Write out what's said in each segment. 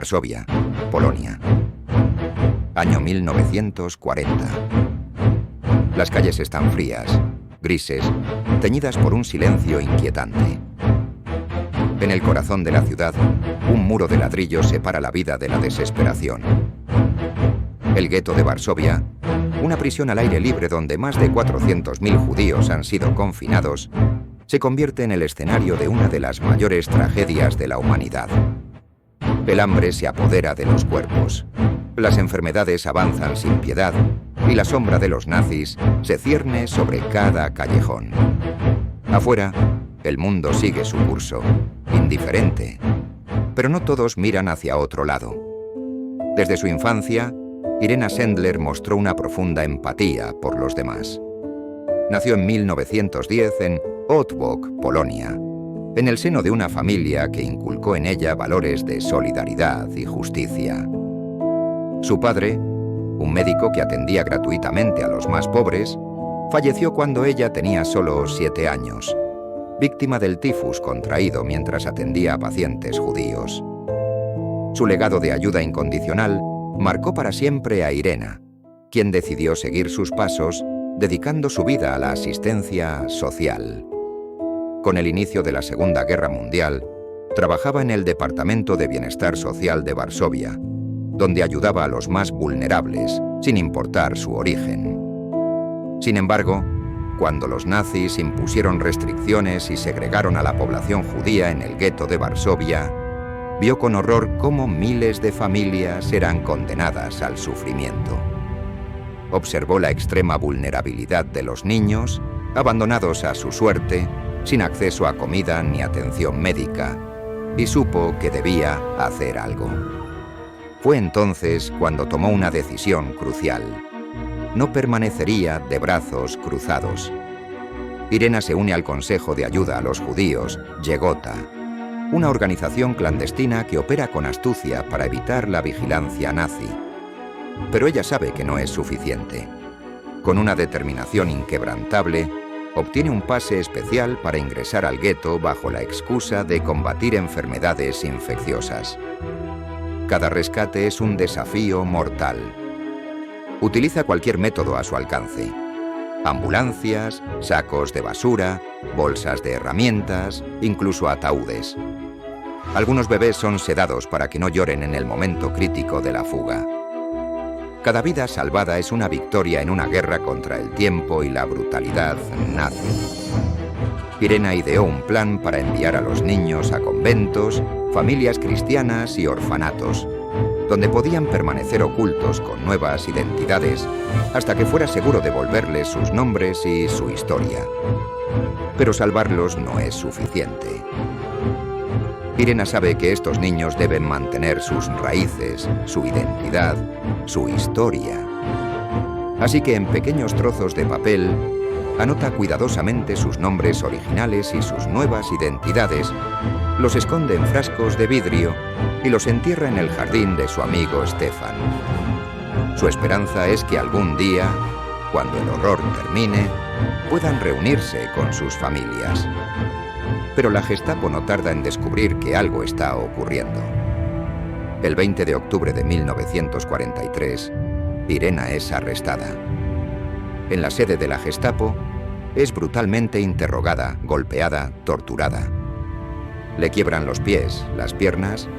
Varsovia, Polonia. Año 1940. Las calles están frías, grises, teñidas por un silencio inquietante. En el corazón de la ciudad, un muro de ladrillo separa la vida de la desesperación. El gueto de Varsovia, una prisión al aire libre donde más de 400.000 judíos han sido confinados, se convierte en el escenario de una de las mayores tragedias de la humanidad. El hambre se apodera de los cuerpos, las enfermedades avanzan sin piedad y la sombra de los nazis se cierne sobre cada callejón. Afuera, el mundo sigue su curso, indiferente, pero no todos miran hacia otro lado. Desde su infancia, Irena Sendler mostró una profunda empatía por los demás. Nació en 1910 en Otwock, Polonia, en el seno de una familia que inculcó en ella valores de solidaridad y justicia. Su padre, un médico que atendía gratuitamente a los más pobres, falleció cuando ella tenía solo 7 años, víctima del tifus contraído mientras atendía a pacientes judíos. Su legado de ayuda incondicional marcó para siempre a Irena, quien decidió seguir sus pasos dedicando su vida a la asistencia social. Con el inicio de la Segunda Guerra Mundial, trabajaba en el Departamento de Bienestar Social de Varsovia, donde ayudaba a los más vulnerables, sin importar su origen. Sin embargo, cuando los nazis impusieron restricciones y segregaron a la población judía en el gueto de Varsovia, vio con horror cómo miles de familias eran condenadas al sufrimiento. Observó la extrema vulnerabilidad de los niños, abandonados a su suerte, sin acceso a comida ni atención médica, y supo que debía hacer algo. Fue entonces cuando tomó una decisión crucial. No permanecería de brazos cruzados. Irena se une al Consejo de Ayuda a los Judíos, Yegota, una organización clandestina que opera con astucia para evitar la vigilancia nazi. Pero ella sabe que no es suficiente. Con una determinación inquebrantable, obtiene un pase especial para ingresar al gueto bajo la excusa de combatir enfermedades infecciosas. Cada rescate es un desafío mortal. Utiliza cualquier método a su alcance. Ambulancias, sacos de basura, bolsas de herramientas, incluso ataúdes. Algunos bebés son sedados para que no lloren en el momento crítico de la fuga. Cada vida salvada es una victoria en una guerra contra el tiempo y la brutalidad nazi. Irena ideó un plan para enviar a los niños a conventos, familias cristianas y orfanatos, donde podían permanecer ocultos con nuevas identidades hasta que fuera seguro devolverles sus nombres y su historia. Pero salvarlos no es suficiente. Irena sabe que estos niños deben mantener sus raíces, su identidad, su historia. Así que en pequeños trozos de papel, anota cuidadosamente sus nombres originales y sus nuevas identidades, los esconde en frascos de vidrio y los entierra en el jardín de su amigo Stefan. Su esperanza es que algún día, cuando el horror termine, puedan reunirse con sus familias. Pero la Gestapo no tarda en descubrir que algo está ocurriendo. El 20 de octubre de 1943, Irena es arrestada. En la sede de la Gestapo, es brutalmente interrogada, golpeada, torturada. Le quiebran los pies, las piernas,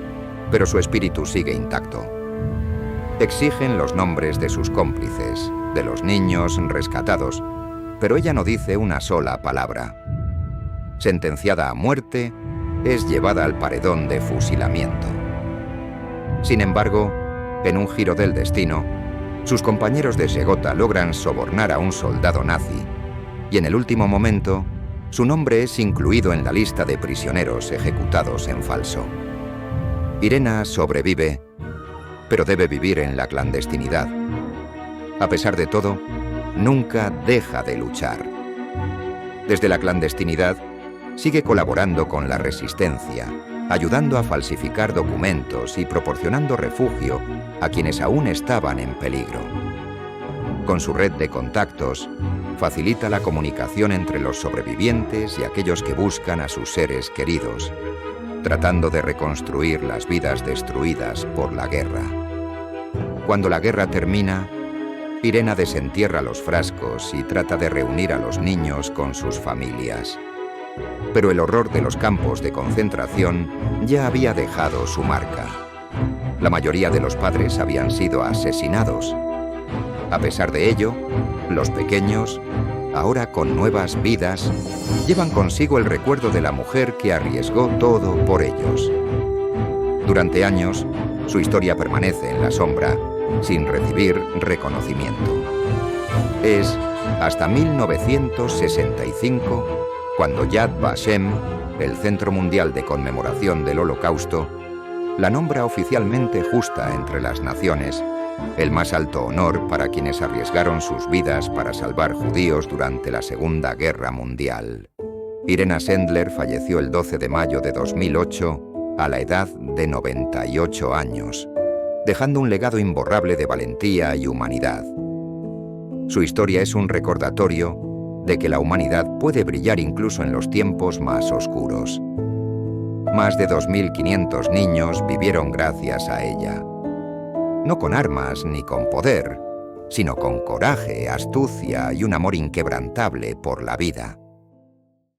pero su espíritu sigue intacto. Exigen los nombres de sus cómplices, de los niños rescatados, pero ella no dice una sola palabra. Sentenciada a muerte, es llevada al paredón de fusilamiento. Sin embargo, en un giro del destino, sus compañeros de Yegota logran sobornar a un soldado nazi, y en el último momento, su nombre es incluido en la lista de prisioneros ejecutados en falso. Irena sobrevive, pero debe vivir en la clandestinidad. A pesar de todo, nunca deja de luchar. Desde la clandestinidad, sigue colaborando con la resistencia, ayudando a falsificar documentos y proporcionando refugio a quienes aún estaban en peligro. Con su red de contactos, facilita la comunicación entre los sobrevivientes y aquellos que buscan a sus seres queridos, tratando de reconstruir las vidas destruidas por la guerra. Cuando la guerra termina, Irena desentierra los frascos y trata de reunir a los niños con sus familias. Pero el horror de los campos de concentración ya había dejado su marca. La mayoría de los padres habían sido asesinados. A pesar de ello, los pequeños, ahora con nuevas vidas, llevan consigo el recuerdo de la mujer que arriesgó todo por ellos. Durante años, su historia permanece en la sombra, sin recibir reconocimiento. Es hasta 1965 cuando Yad Vashem, el Centro Mundial de Conmemoración del Holocausto, la nombra oficialmente justa entre las naciones, el más alto honor para quienes arriesgaron sus vidas para salvar judíos durante la Segunda Guerra Mundial. Irena Sendler falleció el 12 de mayo de 2008 a la edad de 98 años, dejando un legado imborrable de valentía y humanidad. Su historia es un recordatorio de que la humanidad puede brillar incluso en los tiempos más oscuros. Más de 2.500 niños vivieron gracias a ella. No con armas ni con poder, sino con coraje, astucia y un amor inquebrantable por la vida.